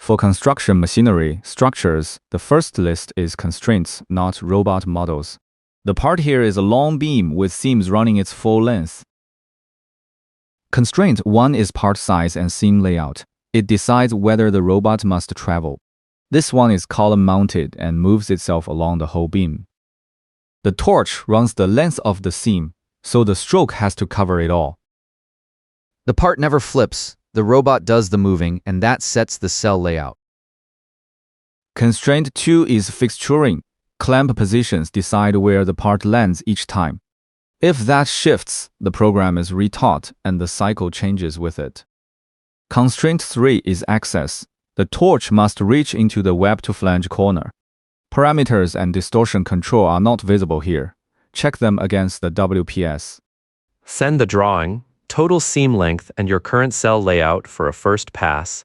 For construction machinery structures, the first list is constraints, not robot models. The part here is a long beam with seams running its full length. Constraint 1 is part size and seam layout. It decides whether the robot must travel. This one is column-mounted and moves itself along the whole beam. The torch runs the length of the seam, so the stroke has to cover it all. The part never flips. The robot does the moving, and that sets the cell layout. Constraint 2 is fixturing. Clamp positions decide where the part lands each time. If that shifts, the program is retaught and the cycle changes with it. Constraint 3 is access. The torch must reach into the web-to-flange corner. Parameters and distortion control are not visible here. Check them against the WPS. Send the drawing, total seam length, and your current cell layout for a first pass.